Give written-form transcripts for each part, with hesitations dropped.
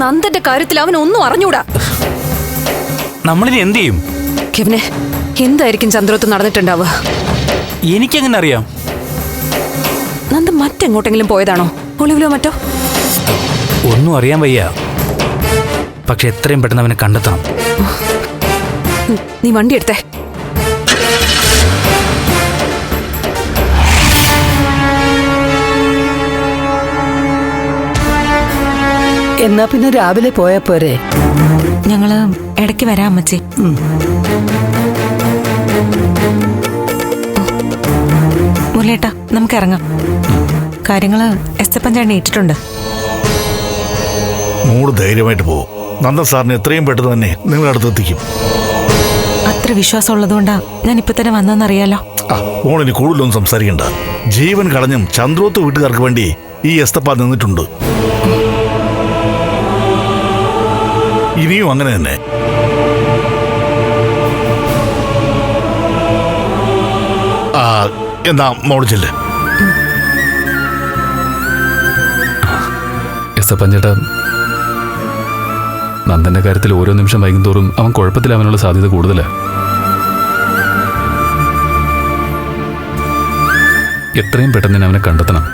നന്ദന്റെ കാര്യത്തിൽ അവൻ ഒന്നും അറിഞ്ഞൂടാ. നമ്മളിനി എന്ത് ചെയ്യും? കെവിനെ, എന്തായിരിക്കും ചന്ദ്രോത്ത് നടന്നിട്ടുണ്ടാവുക? എനിക്കെങ്ങനെ അറിയാം? നന്ദ മറ്റെങ്ങോട്ടെങ്കിലും പോയതാണോ? ഒളിവിലോ മറ്റോ? ഒന്നും അറിയാൻ വയ്യ. പക്ഷെ എത്രയും പെട്ടെന്ന് അവനെ കണ്ടെത്തണം. നീ വണ്ടി എടുത്തേ. എന്നാ പിന്നെ രാവിലെ പോയാ പോരെ? ഞങ്ങള് ഇടയ്ക്ക് വരാം അമ്മച്ചി. മുരളേട്ടാ, നമുക്ക് ഇറങ്ങാം. കാര്യങ്ങള് എസ്തപ്പഞ്ചാണ് ഏറ്റിട്ടുണ്ട്. മൂട് ധൈര്യമായിട്ട് പോകും. നന്ദൻ സാറിന് എത്രയും പെട്ടെന്ന് തന്നെ നിങ്ങളുടെ അടുത്തെത്തിക്കും. അത്ര വിശ്വാസം ഉള്ളതുകൊണ്ടാ ഞാൻ ഇപ്പൊ തന്നെ വന്നെന്നറിയാലോ. മോളിനി കൂടുതലൊന്നും സംസാരിക്കണ്ട. ജീവൻ കളഞ്ഞും ചന്ദ്രോത്ത് വീട്ടുകാർക്ക് വേണ്ടി ഈ എസ്തപ്പ നിന്നിട്ടുണ്ട്. ഇനിയും അങ്ങനെ തന്നെ. എന്താ മോള് ചെല്ല്. എസ്തപ്പഞ്ചേട്ടാ, നന്ദന്റെ കാര്യത്തിൽ ഓരോ നിമിഷം വൈകുന്തോറും അവൻ കുഴപ്പത്തിലാവാനുള്ള സാധ്യത കൂടുതലാണ്. എത്രയും പെട്ടെന്ന് തന്നെ അവനെ കണ്ടെത്തണം.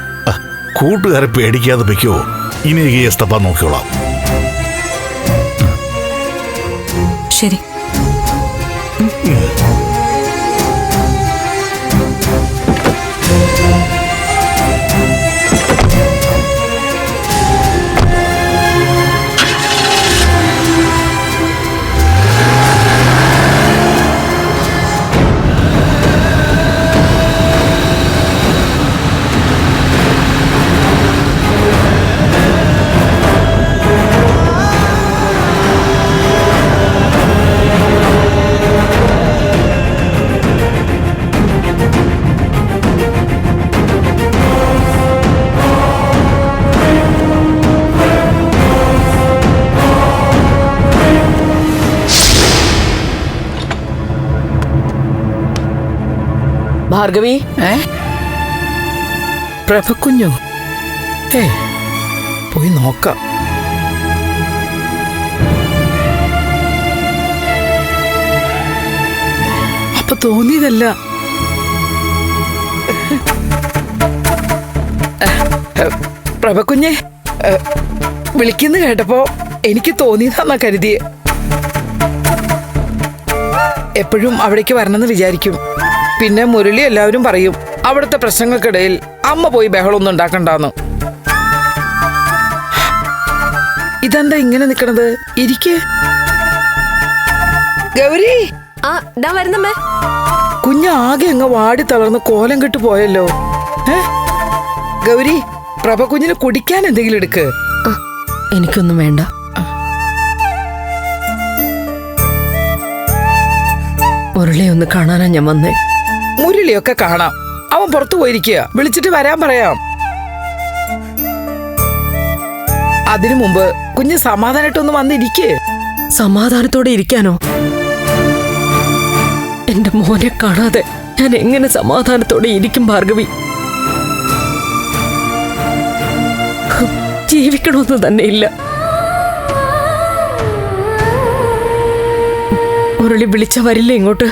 കൂട്ടുകാരെ പേടിക്കാതെ വെക്കോ. ഇനി ഈ എസ്തപ്പ നോക്കിയോളാം. ശരി. ഭാർഗവി, പ്രഭക്കുഞ്ഞു, പോയി നോക്കാം. അപ്പൊ തോന്നിയതല്ല. പ്രഭക്കുഞ്ഞെ വിളിക്കുന്നു കേട്ടപ്പോ എനിക്ക് തോന്നിയതാന്നാ കരുതിയെ. എപ്പോഴും അവിടേക്ക് വരണമെന്ന് വിചാരിക്കും. പിന്നെ മുരളി എല്ലാവരും പറയും അവിടുത്തെ പ്രശ്നങ്ങൾക്കിടയിൽ അമ്മ പോയി ബഹളമൊന്നും ഉണ്ടാക്കണ്ടെന്ന്. ഇതെന്താ ഇങ്ങനെ നിക്കണത്? ഇരിക്ക്. ഗൗരി, വരുന്നമ്മേ. കുഞ്ഞാകെ അങ്ങ് വാടി തളർന്ന് കോലം കെട്ടു പോയല്ലോ. ഗൗരി, പ്രഭ കുഞ്ഞിന് കുടിക്കാൻ എന്തെങ്കിലും എടുക്ക്. എനിക്കൊന്നും വേണ്ട. മുരളിയെ ഒന്ന് കാണാനാ ഞാൻ വന്നേ. മുരളിയൊക്കെ കാണാം. അവൻ പുറത്തു പോയിരിക്കുക. വിളിച്ചിട്ട് വരാൻ പറയാം. അതിനു മുമ്പ് കുഞ്ഞ് സമാധാനായിട്ടൊന്ന് വന്നിരിക്കേ. സമാധാനത്തോടെ ഇരിക്കാനോ? എന്റെ മോനെ കാണാതെ ഞാൻ എങ്ങനെ സമാധാനത്തോടെ ഇരിക്കും ഭാർഗവി? ജീവിക്കണമെന്ന് തന്നെ ഇല്ല. മുരളി വിളിച്ച വരില്ല ഇങ്ങോട്ട്.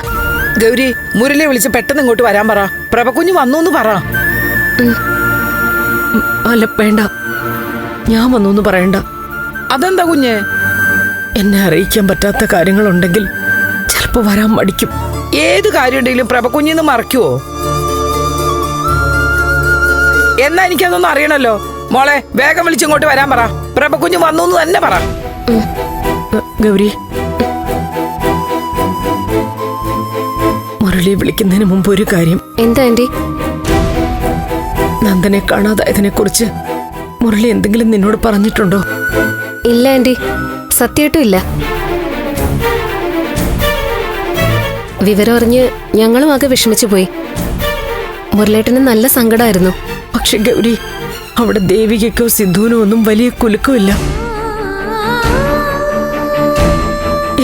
ഗൗരി, മുരളിയെ വിളിച്ച് പെട്ടെന്ന് ഇങ്ങോട്ട് വരാൻ പറ. പ്രഭക്കുഞ്ഞ് വന്നു പറ. അല്ല, വേണ്ട. ഞാൻ വന്നു പറയണ്ട. അതെന്താ കുഞ്ഞ്? എന്നെ അറിയിക്കാൻ പറ്റാത്ത കാര്യങ്ങളുണ്ടെങ്കിൽ ചിലപ്പോ വരാൻ മടിക്കും. ഏത് കാര്യം ഉണ്ടെങ്കിലും പ്രഭക്കുഞ്ഞിന്ന് മറക്കുവോ? എന്നാ എനിക്കതൊന്നും അറിയണല്ലോ. മോളെ, വേഗം വിളിച്ചിങ്ങോട്ട് വരാൻ പറ. പ്രഭക്കുഞ്ഞ് വന്നു തന്നെ പറ. ഗൗരി, മുരളി വിളിക്കുന്നതിന് മുമ്പ് ഒരു കാര്യം. എന്താ ആന്റി? നന്ദനെ കാണാതായതിനെ കുറിച്ച് മുരളി എന്തെങ്കിലും നിന്നോട് പറഞ്ഞിട്ടുണ്ടോ? ഇല്ല ആന്റി, സത്യമായിട്ടും ഇല്ല. വിവരം അറിഞ്ഞ് ഞങ്ങളും ആകെ വിഷമിച്ചു പോയി. മുരളേട്ടന് നല്ല സങ്കടമായിരുന്നു. പക്ഷെ ഗൗരി, അവിടെ ദേവികയ്ക്കോ സിദ്ധുവിനോ ഒന്നും വലിയ കുലുക്കമില്ല.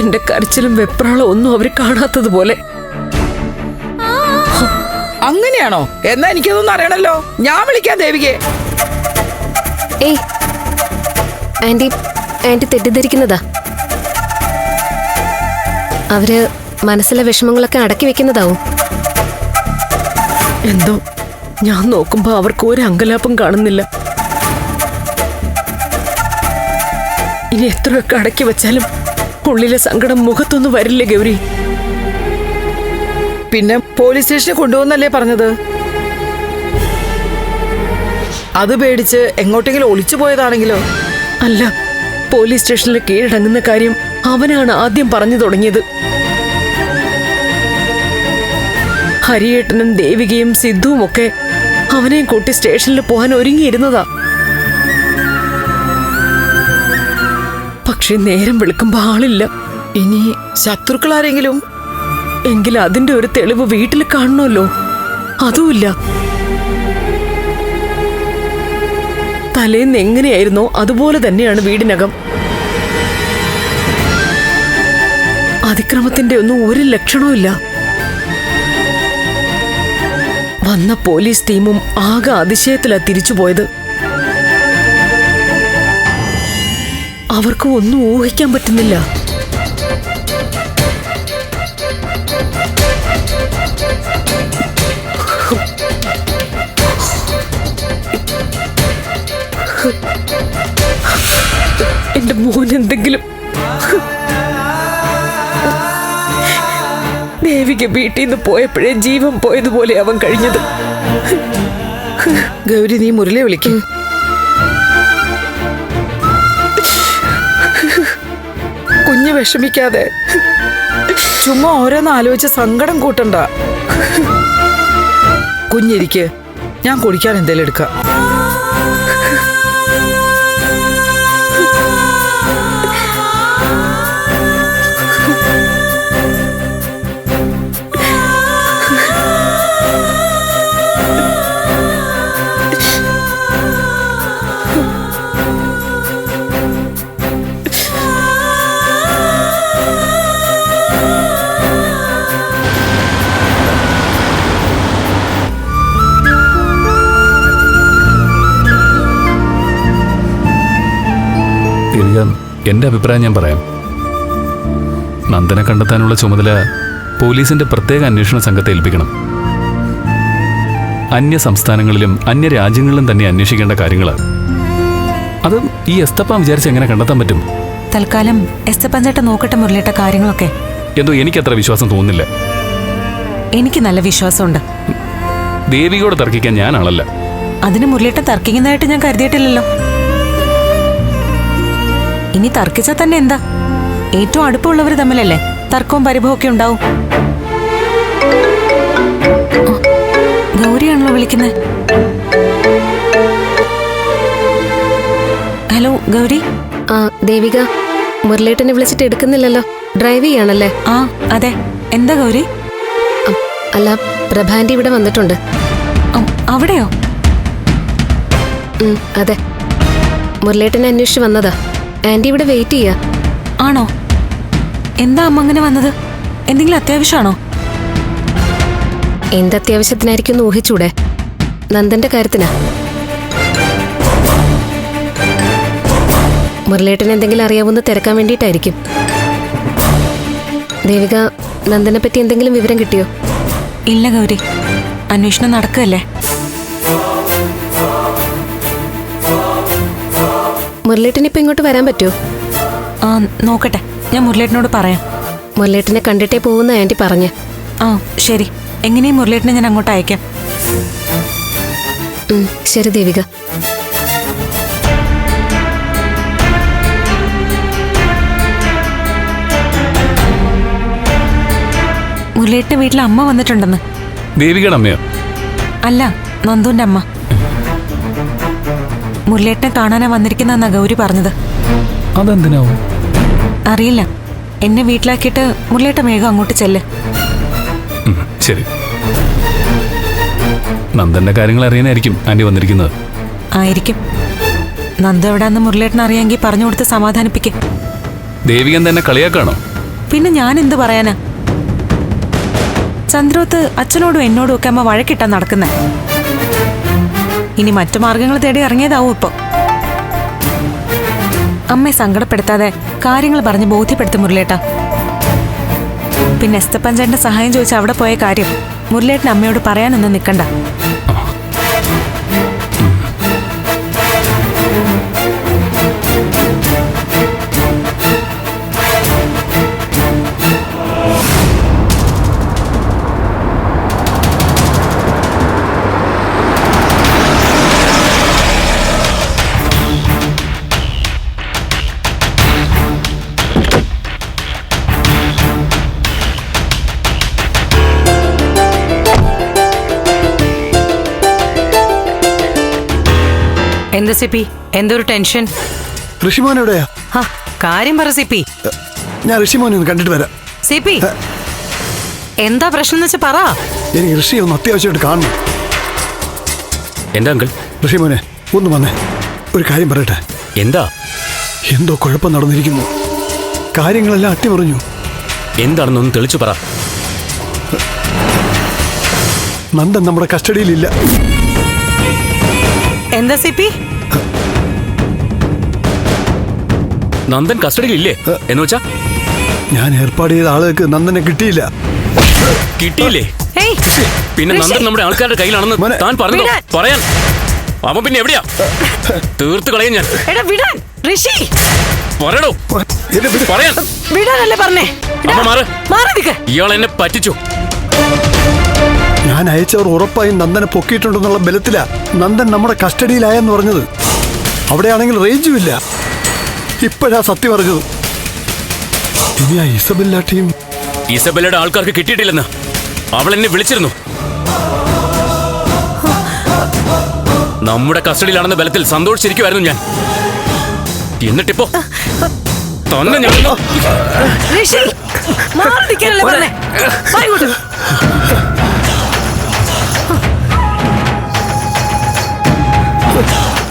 എന്റെ കരച്ചിലും വെപ്രാളവും ഒന്നും അവർ കാണാത്തതുപോലെ. അങ്ങനെയാണോ? എന്നാ എനിക്കതൊന്നും അറിയണല്ലോ. ഞാൻ വിളിക്കാം ദേവികയെ. ഏയ് ആന്റി, ആന്റി തെറ്റിദ്ധരിക്കുന്നതാ. അവര് മനസ്സിലെ വിഷമങ്ങളൊക്കെ അടക്കി വെക്കുന്നതാവും. എന്തോ ഞാൻ നോക്കുമ്പോ അവർക്ക് ഒരു അങ്കലാപ്പും കാണുന്നില്ല. ഇനി എത്രയൊക്കെ അടക്കി വെച്ചാലും ഉള്ളിലെ സങ്കടം മുഖത്തൊന്നും വരില്ലേ ഗൗരി? പിന്നെ പോലീസ് സ്റ്റേഷനിൽ കൊണ്ടുപോകുന്നല്ലേ പറഞ്ഞത്? അത് പേടിച്ച് എങ്ങോട്ടെങ്കിലും ഒളിച്ചു പോയതാണെങ്കിലോ? അല്ല, പോലീസ് സ്റ്റേഷനിൽ കീഴടങ്ങുന്ന കാര്യം അവനാണ് ആദ്യം പറഞ്ഞു തുടങ്ങിയത്. ഹരിയേട്ടനും ദേവികയും സിദ്ധുവും ഒക്കെ അവനെയും കൂട്ടി സ്റ്റേഷനിൽ പോകാൻ ഒരുങ്ങിയിരുന്നതാ. പക്ഷെ നേരം വെളുക്കുമ്പോ ആളില്ല. ഇനി ശത്രുക്കളാരെങ്കിലും? എങ്കിൽ അതിന്റെ ഒരു തെളിവ് വീട്ടിൽ കാണണമല്ലോ. അതുമില്ല. തലേന്ന് എങ്ങനെയായിരുന്നോ അതുപോലെ തന്നെയാണ് വീടിനകം. അതിക്രമത്തിന്റെ ഒന്നും ഒരു ലക്ഷണവും ഇല്ല. വന്ന പോലീസ് ടീമും ആകെ അതിശയത്തിലാ തിരിച്ചുപോയത്. അവർക്ക് ഒന്നും ഊഹിക്കാൻ പറ്റുന്നില്ല. എന്റെ മോൻ എന്തെങ്കിലും. ദേവിക വീട്ടിൽ നിന്ന് പോയപ്പോഴേ ജീവൻ പോയതുപോലെ അവൻ കഴിഞ്ഞത്. ഗൗരി, നീ മുരളിയെ വിളിക്കും. കുഞ്ഞ് വിഷമിക്കാതെ. ചുമ്മാ ഓരോന്ന് ആലോചിച്ച് സങ്കടം കൂട്ടണ്ട. കുഞ്ഞിരിക്ക്, ഞാൻ കുടിക്കാൻ എന്തേലും എടുക്കാം. എന്റെ അഭിപ്രായം ഞാൻ പറയാം. നന്ദനെ കണ്ടെത്താനുള്ള ചുമതല പോലീസിന്റെ പ്രത്യേക അന്വേഷണ സംഘത്തെ ഏൽപ്പിക്കണം. അന്യ സംസ്ഥാനങ്ങളിലും അന്യ രാജ്യങ്ങളിലും തന്നെ അന്വേഷിക്കേണ്ട കാര്യങ്ങളാണ്. അത് ഈ എസ്തപ്പ വിചാരിച്ച് എങ്ങനെ കണ്ടെത്താൻ പറ്റും? തൽക്കാലം എസ്തപ്പൻ ചേട്ടൻ നോക്കട്ടെ മുരളിയേട്ട കാര്യങ്ങളൊക്കെ. എന്തോ എനിക്കത്ര വിശ്വാസം തോന്നുന്നില്ല. എനിക്ക് നല്ല വിശ്വാസമുണ്ട്. ദേവിയോട് തർക്കിക്കാൻ ഞാനാളല്ല. അതിന് മുരളിയേട്ടൻ തർക്കിക്കുന്നതായിട്ട് ഞാൻ കരുതിയിട്ടില്ലല്ലോ. ഇനി തർക്കിച്ചാൽ തന്നെ എന്താ? ഏറ്റവും അടുപ്പമുള്ളവർ തമ്മിലല്ലേ തർക്കവും പരിഭവവും ഒക്കെ ഉണ്ടാവും. ഗൗരിയാണല്ലോ വിളിക്കുന്നത്. ഹലോ ഗൗരി. ആ ദേവിക, മുരളേട്ടനെ വിളിച്ചിട്ട് എടുക്കുന്നില്ലല്ലോ. ഡ്രൈവ് ചെയ്യാണല്ലേ? ആ അതെ. എന്താ ഗൗരി? അല്ല, പ്രഭാന്റി ഇവിടെ വന്നിട്ടുണ്ട്. അവിടെയോ? അതെ, മുരളേട്ടനെ അന്വേഷിച്ച് വന്നതാ. ആന്റി ഇവിടെ വെയിറ്റ് ചെയ്യാ. ആണോ? എന്താ അമ്മ അങ്ങനെ വന്നത്? എന്തെങ്കിലും അത്യാവശ്യമാണോ? എന്തത്യാവശ്യത്തിനായിരിക്കും എന്ന് ഊഹിച്ചൂടെ? നന്ദന്റെ കാര്യത്തിനാ. മുരളേട്ടന് എന്തെങ്കിലും അറിയാവുന്ന തിരക്കാൻ വേണ്ടിയിട്ടായിരിക്കും. ദേവിക, നന്ദനെ പറ്റി എന്തെങ്കിലും വിവരം കിട്ടിയോ? ഇല്ല ഗൗരി, അന്വേഷണം നടക്കുകയല്ലേ. മുരളേട്ടന് ഇപ്പൊ ഇങ്ങോട്ട് വരാൻ പറ്റുമോ? ആ നോക്കട്ടെ, ഞാൻ മുരളേട്ടനോട് പറയാം. മുരളേട്ടനെ കണ്ടിട്ടേ പോകുന്ന ആന്റി പറഞ്ഞ്. ആ ശരി, എങ്ങനെയും മുരളേട്ടനെ ഞാൻ അങ്ങോട്ട് അയക്കാം. ശരി ദേവിക. മുരളേട്ടന്റെ വീട്ടിൽ അമ്മ വന്നിട്ടുണ്ടെന്ന്. ദേവികയുടെ അമ്മയോ? അല്ല, നന്ദുവിന്റെ അമ്മ. മുരളേട്ടനെ കാണാനാ വന്നിരിക്കുന്നെന്നാ ഗൗരി പറഞ്ഞത്. അതെന്തിനാവും? അറിയില്ല. എന്നെ വീട്ടിലാക്കിയിട്ട് മുരളേട്ടൻ വേഗം അങ്ങോട്ട് ചെല്ല്. ശരി. നന്ദന്റെ കാര്യങ്ങൾ അറിയാനായിരിക്കും ആന്റി വന്നിരിക്കുന്നത്. ആയിരിക്കും. നന്ദു എവിടാന്ന് മുരളേട്ടൻ അറിയാമെങ്കിൽ പറഞ്ഞു കൊടുത്ത് സമാധാനിപ്പിക്കും. ദേവികൻ തന്നെ കളിയാക്കാണോ? പിന്നെ ഞാൻ എന്ത് പറയാനാ? ചന്ദ്രോത്ത് അച്ഛനോടും എന്നോടും ഒക്കെ അമ്മ വഴക്കിട്ടാ നടക്കുന്നേ. ഇനി മറ്റു മാർഗങ്ങൾ തേടി ഇറങ്ങിയതാവും ഇപ്പൊ. അമ്മയെ സങ്കടപ്പെടുത്താതെ കാര്യങ്ങൾ പറഞ്ഞ് ബോധ്യപ്പെടുത്തും മുരളിയേട്ടാ. പിന്നെ എസ്തപ്പഞ്ചേട്ടന്റെ സഹായം ചോദിച്ച് അവിടെ പോയ കാര്യം മുരളിയേട്ടൻ അമ്മയോട് പറയാനൊന്നും നിൽക്കണ്ട. എന്താ സിപ്പി, എന്തൊരു ടെൻഷൻ? ഋഷിമോൻ എവിടെയാ? കാര്യം പറ സിപ്പി. ഞാൻ ഋഷിമോനെ ഒന്ന് കണ്ടിട്ട് വരാം. സിപ്പി, എന്താ പ്രശ്നം എന്ന് വെച്ചാ പറ. എനിക്ക് ഋഷിയെ ഒന്ന് അത്യാവശ്യമായിട്ട് കാണണം. എന്താ അങ്കിൾ? ഋഷിമോനെ ഒന്ന് വന്നേ, ഒരു കാര്യം പറയട്ടെ. എന്താ? എന്തോ കുഴപ്പം നടന്നിരിക്കുന്നു. കാര്യങ്ങളെല്ലാം അട്ടിമറിഞ്ഞു. എന്താണെന്നൊന്ന് തെളിച്ചു പറ. നന്ദൻ നമ്മുടെ കസ്റ്റഡിയിലില്ല. എന്താ സിപ്പി? നന്ദൻ കസ്റ്റഡിയിലില്ലേ എന്ന് വെച്ചാ? ഞാൻ ഏർപ്പാട് ചെയ്ത ആളുകൾക്ക് നന്ദനെ കിട്ടിയില്ല. കിട്ടിയില്ലേ? പിന്നെ നന്ദൻ നമ്മുടെ ആൾക്കാരുടെ കയ്യിലാണെന്ന് താൻ പറഞ്ഞോ? പറയാൻ അവൻ പിന്നെ എവിടെയാ? തീർത്ത് കളയും ഞാൻ. ഋഷി പറയടോ, പറയാൻ. വിടാനല്ലേ പറഞ്ഞേ? ഇയാൾ എന്നെ പറ്റിച്ചു. ഞാൻ അയച്ചവർ ഉറപ്പായും നന്ദനെ പൊക്കിയിട്ടുണ്ടെന്നുള്ള ബലത്തിലാ നന്ദൻ നമ്മുടെ കസ്റ്റഡിയിലായെന്ന് പറഞ്ഞത്. അവിടെയാണെങ്കിൽ റേഞ്ചും ഇല്ല. ഇപ്പോഴാ സത്യം അറിഞ്ഞത്. ഇനി ആ ഇസബെല്ല ടീം. ഇസബെല്ലയുടെ ആൾക്കാർക്ക് കിട്ടിയിട്ടില്ലെന്ന് അവൾ എന്നെ വിളിച്ചിരുന്നു. നമ്മുടെ കസ്റ്റഡിയിലാണെന്ന ബലത്തിൽ സന്തോഷിച്ചിരിക്കുമായിരുന്നു ഞാൻ. എന്നിട്ടിപ്പോ തന്നെ ഞാൻ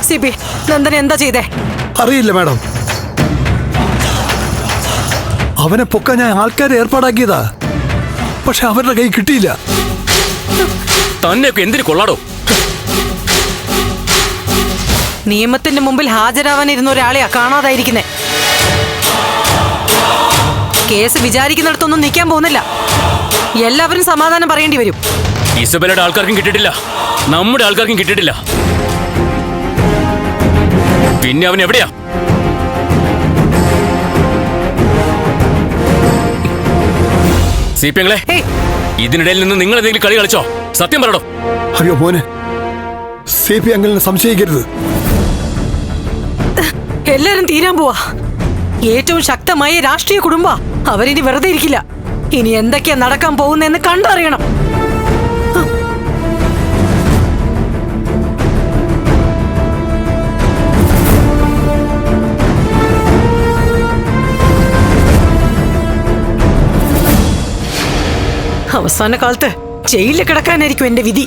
സിബി, നന്ദൻ എന്താ ചെയ്തേ? അറിയില്ല മാഡം. അവനെ പൊക്കാൻ ഞാൻ ആൾക്കാരെ ഏർപ്പാടാക്കിയതാ. പക്ഷെ അവരുടെ കൈ കിട്ടിയില്ല. തന്നെയൊക്കെ എന്തിനു കൊള്ളാടോ? നിയമത്തിന്റെ മുമ്പിൽ ഹാജരാവാനിരുന്ന ഒരാളെയാ കാണാതായിരിക്കുന്നേ. കേസ് വിചാരിക്കുന്നിടത്തൊന്നും നിൽക്കാൻ പോകുന്നില്ല. എല്ലാവരും സമാധാനം പറയേണ്ടി വരും. ഇസബെല്ലയുടെ ആൾക്കാർക്കും കിട്ടിയിട്ടില്ല, നമ്മുടെ ആൾക്കാർക്കും കിട്ടിയിട്ടില്ല. പിന്നെ അവൻ എവിടെയാ? സിപിങ്ങളെ, ഇതിനിടയിൽ നിന്ന് നിങ്ങൾ എന്തെങ്കിലും കളി കളിച്ചോ? സത്യം പറയടോ. അയ്യോ മോനെ, സിപി അങ്കിളിനെ സംശയിക്കരുത്. എല്ലാരും തീരാൻ പോവാ. ഏറ്റവും ശക്തമായ രാഷ്ട്രീയ കുടുംബ. അവരിനി വെറുതെ ഇരിക്കില്ല. ഇനി എന്തൊക്കെയാ നടക്കാൻ പോകുന്നെന്ന് കണ്ടറിയണം. അവസാന കാലത്ത് ജയിലിൽ കിടക്കാനായിരിക്കും എന്റെ വിധി.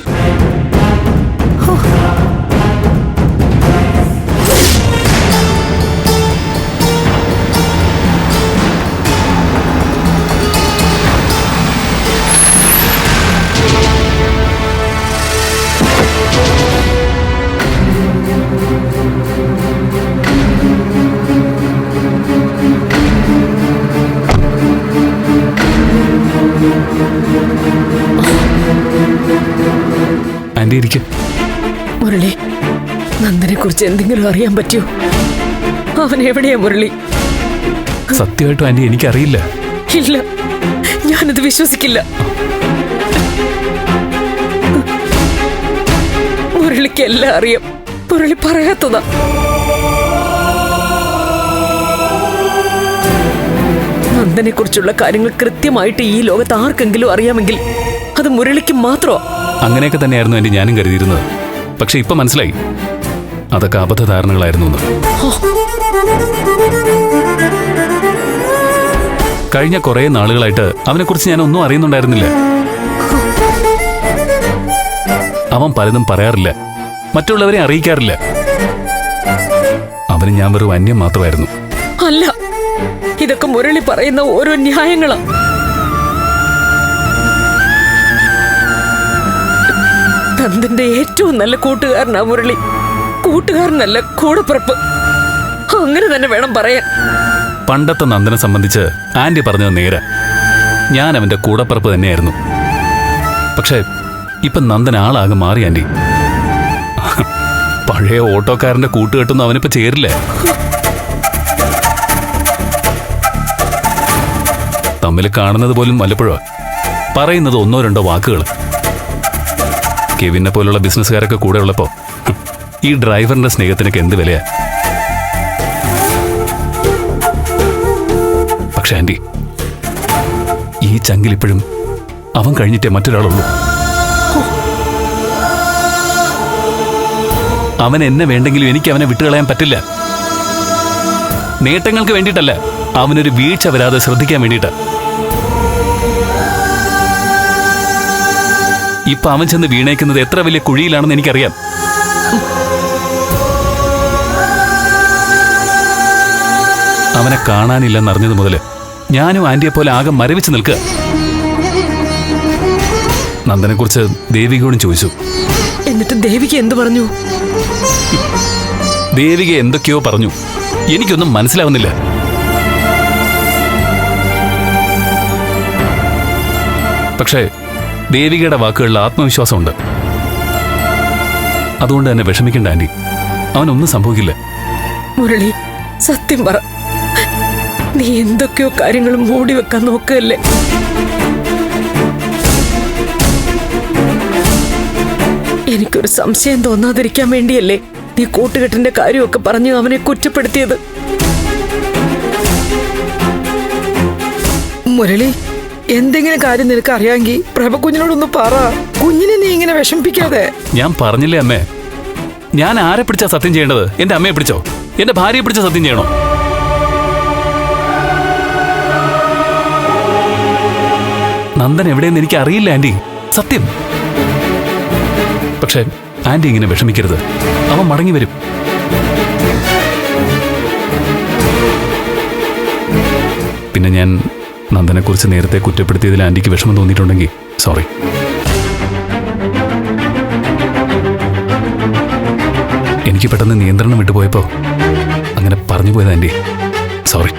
ആന്റി ഇരിക്കും. മുരളി, നന്ദനെ കുറിച്ച് എന്തെങ്കിലും അറിയാൻ പറ്റുമോ? അവൻ എവിടെയാ മുരളി? സത്യമായിട്ടും ആന്റി എനിക്കറിയില്ല. ഇല്ല, ഞാനത് വിശ്വസിക്കില്ല. മുരളിക്ക് എല്ലാം അറിയാം. മുരളി പറയാത്തതാ. നന്ദനെ കുറിച്ചുള്ള കാര്യങ്ങൾ കൃത്യമായിട്ട് ഈ ലോകത്ത് ആർക്കെങ്കിലും അറിയാമെങ്കിൽ അത് മുരളിക്ക് മാത്രമോ? അങ്ങനെയൊക്കെ തന്നെയായിരുന്നു ആന്റി ഞാനും കരുതിയിരുന്നത്. പക്ഷെ ഇപ്പൊ മനസ്സിലായി അതൊക്കെ അബദ്ധധാരണകളായിരുന്നു എന്ന്. കഴിഞ്ഞ കുറെ നാളുകളായിട്ട് അവനെക്കുറിച്ച് ഞാൻ ഒന്നും അറിയുന്നുണ്ടായിരുന്നില്ല. അവൻ പലതും പറയാറില്ല, മറ്റുള്ളവരെ അറിയിക്കാറില്ല. അവന് ഞാൻ വെറും അന്യം മാത്രമായിരുന്നു. അല്ല, ഇതൊക്കെ മുരളി പറയുന്ന ഓരോ ന്യായങ്ങളാ. നന്ദന്റെ ഏറ്റവും നല്ല കൂട്ടുകാരനാ മുരളി. കൂട്ടുകാരനല്ല, കൂടപ്പിറപ്പ്. ആ അങ്ങനെ തന്നെ വേണം പറയാൻ. പണ്ടത്തെ നന്ദനെ സംബന്ധിച്ച് ആന്റി പറഞ്ഞത് നേരെ. ഞാൻ അവന്റെ കൂടപ്പിറപ്പ് തന്നെയായിരുന്നു. പക്ഷെ ഇപ്പൊ നന്ദൻ ആളാകെ മാറി ആന്റി. പഴയ ഓട്ടോക്കാരന്റെ കൂട്ടുകെട്ടൊന്നും അവനിപ്പോ ചേരില്ല. തമ്മിൽ കാണുന്നത് പോലും വല്ലപ്പോഴോ പറയുന്നത് ഒന്നോ രണ്ടോ വാക്കുകൾ. കെവിനെ പോലുള്ള ബിസിനസ്സുകാരൊക്കെ കൂടെ ഉള്ളപ്പോ ഈ ഡ്രൈവറിന്റെ സ്നേഹത്തിനൊക്കെ എന്ത് വിലയാ. പക്ഷെ ആന്റി, ഈ ചങ്കിൽ ഇപ്പോഴും അവൻ കഴിഞ്ഞിട്ടേ മറ്റൊരാളുള്ളൂ. അവൻ എന്നെ വേണ്ടെങ്കിലും എനിക്ക് അവനെ വിട്ടുകളയാൻ പറ്റില്ല. നേട്ടങ്ങൾക്ക് വേണ്ടിയിട്ടല്ല, അവനൊരു വീഴ്ച വരാതെ ശ്രദ്ധിക്കാൻ വേണ്ടിയിട്ട്. ഇപ്പൊ അവൻ ചെന്ന് വീണേക്കുന്നത് എത്ര വലിയ കുഴിയിലാണെന്ന് എനിക്കറിയാം. അവനെ കാണാനില്ലെന്നറിഞ്ഞത് മുതല് ഞാനും ആന്റിയെ പോലെ ആകെ മരവിച്ച് നിൽക്കുക. നന്ദനെ കുറിച്ച് ദേവികയോടും ചോദിച്ചു. എന്നിട്ട് ദേവിക എന്തു പറഞ്ഞു? ദേവിക എന്തൊക്കെയോ പറഞ്ഞു. എനിക്കൊന്നും മനസ്സിലാവുന്നില്ല. പക്ഷേ ദേവികയുടെ വാക്കുകളിൽ ആത്മവിശ്വാസമുണ്ട്. അതുകൊണ്ട് തന്നെ വിഷമിക്കണ്ട ആന്റി, അവനൊന്നും സംഭവിക്കില്ല. മുരളി, സത്യം പറ, നീ എന്തൊക്കെയോ കാര്യങ്ങൾ മൂടി വെക്കാൻ നോക്കുകയല്ലേ? എനിക്കൊരു സംശയം തോന്നാതിരിക്കാൻ വേണ്ടിയല്ലേ നീ കൂട്ടുകെട്ടിന്റെ കാര്യമൊക്കെ പറഞ്ഞു അവനെ കുറ്റപ്പെടുത്തിയത്? മുരളി, എന്തെങ്കിലും കാര്യം നിനക്ക് അറിയാമെങ്കിൽ പ്രഭ കുഞ്ഞിനോടൊന്ന് പറ. കുഞ്ഞിനെ നീ ഇങ്ങനെ വിഷമിപ്പിക്കാതെ. ഞാൻ പറഞ്ഞില്ലേ അമ്മേ, ഞാൻ ആരെ പിടിച്ചാ സത്യം ചെയ്യേണ്ടത്? എന്റെ അമ്മയെ പിടിച്ചോ? എന്റെ ഭാര്യയെ പിടിച്ച സത്യം ചെയ്യണോ? നന്ദൻ എവിടെയെന്ന് എനിക്ക് അറിയില്ല ആന്റി, സത്യം. പക്ഷെ ആന്റി ഇങ്ങനെ വിഷമിക്കരുത്, അവൻ മടങ്ങി വരും. പിന്നെ ഞാൻ നന്ദനെ കുറിച്ച് നേരത്തെ കുറ്റപ്പെടുത്തിയതിൽ ആന്റിക്ക് വിഷമം തോന്നിയിട്ടുണ്ടെങ്കിൽ സോറി. എനിക്ക് പെട്ടെന്ന് നിയന്ത്രണം വിട്ടുപോയപ്പോ അങ്ങനെ പറഞ്ഞു പോയത് ആന്റി, സോറി.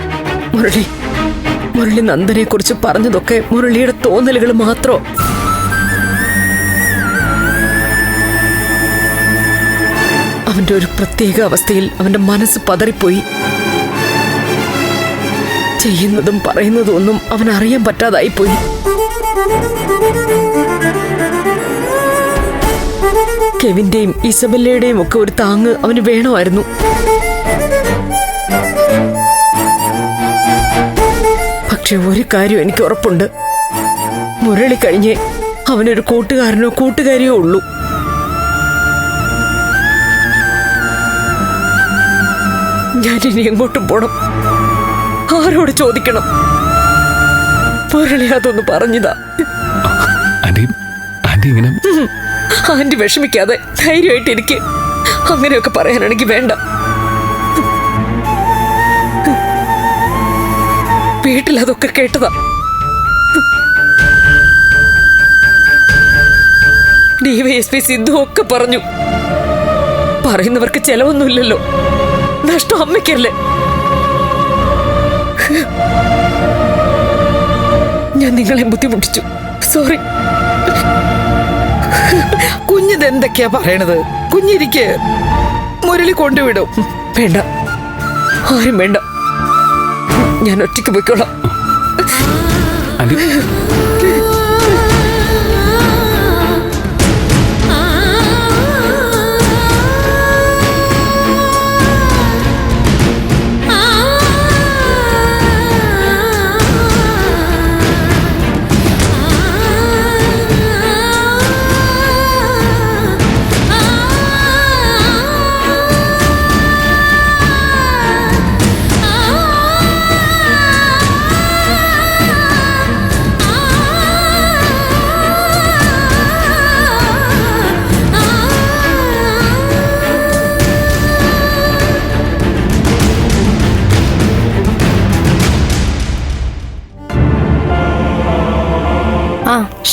മുരളി നന്ദനെ കുറിച്ച് പറഞ്ഞതൊക്കെ മുരളിയുടെ തോന്നലുകൾ മാത്രം. അവന്റെ ഒരു പ്രത്യേക അവസ്ഥയിൽ അവന്റെ മനസ്സ് പതറിപ്പോയി. ചെയ്യുന്നതും പറയുന്നതും ഒന്നും അവൻ അറിയാൻ പറ്റാതായിപ്പോയി. കെവിന്റെയും ഇസബെല്ലയുടെയും ഒക്കെ ഒരു താങ്ങ് അവന് വേണമായിരുന്നു. പക്ഷെ ഒരു കാര്യം എനിക്ക് ഉറപ്പുണ്ട്, മുരളി കഴിഞ്ഞ് അവനൊരു കൂട്ടുകാരനോ കൂട്ടുകാരിയോ ഉള്ളൂ. ഞാനിനി എങ്ങോട്ടും പോണം? ആരോട് ചോദിക്കണം? മുരളി അതൊന്ന് പറഞ്ഞതാ. ആന്റി വിഷമിക്കാതെ ധൈര്യമായിട്ടിരിക്കെ. അങ്ങനെയൊക്കെ പറയാനാണെങ്കിൽ വേണ്ട. വീട്ടിൽ അതൊക്കെ കേട്ടതാ. DYSP സിദ്ധു ഒക്കെ പറഞ്ഞു. പറയുന്നവർക്ക് ചെലവൊന്നുമില്ലല്ലോ, നഷ്ടം അമ്മയ്ക്കല്ലേ. ഞാൻ നിങ്ങളെ ബുദ്ധിമുട്ടിച്ചു, സോറി. കുഞ്ഞിതെന്തൊക്കെയാ പറയണത്? കുഞ്ഞിരിക്ക്, മുരളി കൊണ്ടുവിടും. വേണ്ട, ആരും വേണ്ട, ഞാൻ ഒറ്റയ്ക്ക് പോയിക്കോളാം.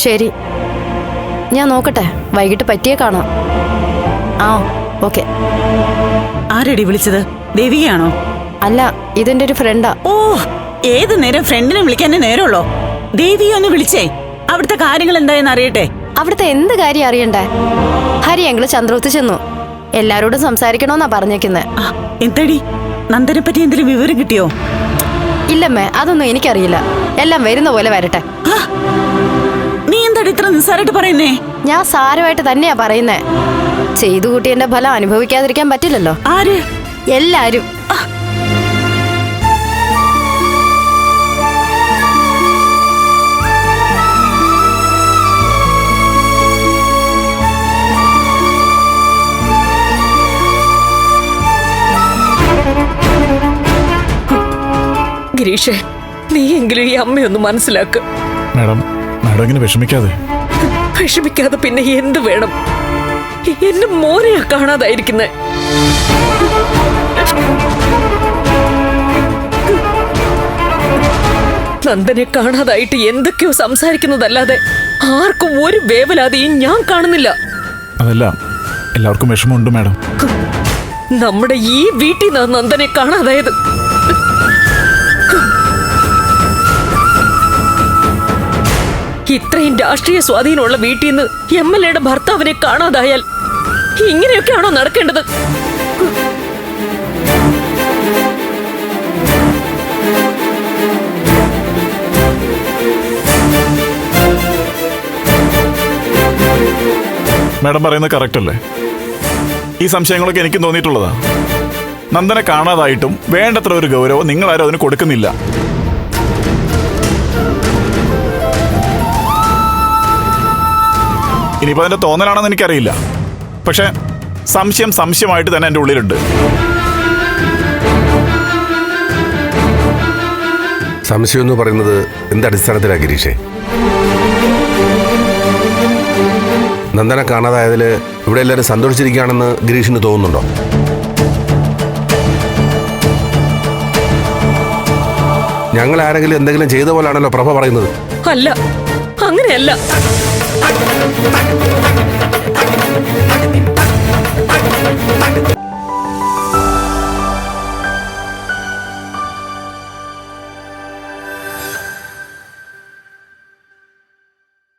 ശരി, ഞാൻ നോക്കട്ടെ, വൈകിട്ട് പറ്റിയേ കാണാം. ഓക്കെ. ആരെടി വിളിച്ചത്? ദേവികയാണോ? അല്ല ഇതെന്റെ ഒരു ഫ്രണ്ടാ. ഓ, ഏത് നേരം ഫ്രണ്ടിനെ വിളിക്കാനേ നേരമുള്ളോ? ദേവിയെ ഒന്ന് വിളിച്ചേ, അവിടുത്തെ കാര്യങ്ങൾ എന്തായെന്ന് അറിയട്ടെ. അവിടുത്തെ എന്ത് കാര്യം അറിയണ്ടേ? ഹരി ഞങ്ങള് ചന്ദ്രോത്ത് ചെന്നു. എല്ലാരോടും സംസാരിക്കണോന്നാ പറഞ്ഞേക്കുന്നെ. എന്തടി, നന്ദനെ പറ്റി എന്തെങ്കിലും വിവരം കിട്ടിയോ? ഇല്ലമ്മേ, അതൊന്നും എനിക്കറിയില്ല. എല്ലാം വരുന്ന പോലെ വരട്ടെ. നീ എന്താടി ഇത്ര നിസ്സാരായിട്ട് പറയുന്നേ? ഞാൻ സാരമായിട്ട് തന്നെയാ പറയുന്നേ. ചെയ്തു കൂട്ടിയതിന്റെ ഫലം അനുഭവിക്കാതിരിക്കാൻ പറ്റില്ലല്ലോ. ആര്? എല്ലാരും. ഗിരീഷേ, നീയെങ്കിലും ഈ അമ്മയൊന്ന് മനസ്സിലാക്ക്. മാഡം ഇങ്ങനെ വിഷമിക്കാതെ. വിഷമിക്കാതെ പിന്നെ എന്ത് വേണം? എന്നെ മോനെയാ കാണാതായിരിക്കുന്നെ. നന്ദനെ കാണാതായിട്ട് എന്തൊക്കെയോ സംസാരിക്കുന്നതല്ലാതെ ആർക്കും ഒരു വേവലാതെയും ഞാൻ കാണുന്നില്ല. അതല്ല, എല്ലാവർക്കും വിഷമമുണ്ട് മാഡം. നമ്മുടെ ഈ വീട്ടിൽ നിന്നാ നന്ദനെ കാണാതായത്. ഇത്രയും രാഷ്ട്രീയ സ്വാധീനമുള്ള വീട്ടിൽ നിന്ന് MLA ഭർത്താവിനെ കാണാതായാൽ ഇങ്ങനെയൊക്കെയാണോ നടക്കേണ്ടത്? മാഡം പറയുന്നത് കറക്റ്റ് അല്ലേ? ഈ സംശയങ്ങളൊക്കെ എനിക്കും തോന്നിയിട്ടുള്ളതാ. നന്ദനെ കാണാതായിട്ടും വേണ്ടത്ര ഒരു ഗൗരവം നിങ്ങളാരും അതിന് കൊടുക്കുന്നില്ല. ഇനിയിപ്പോൾ അതിന്റെ തോന്നലാണെന്ന് എനിക്കറിയില്ല. പക്ഷെ സംശയമായിട്ട് തന്നെ എൻ്റെ ഉള്ളിലുണ്ട്. സംശയം എന്ന് പറയുന്നത് എന്തടിസ്ഥാനത്തിലാണ് ഗിരീഷേ? നന്ദനെ കാണാതായതിൽ ഇവിടെ എല്ലാവരും സന്തോഷിച്ചിരിക്കുകയാണെന്ന് ഗിരീഷിന് തോന്നുന്നുണ്ടോ? ഞങ്ങൾ ആരെങ്കിലും എന്തെങ്കിലും ചെയ്ത പോലാണല്ലോ പ്രഭ പറയുന്നത്. അല്ല, അങ്ങനെയല്ല.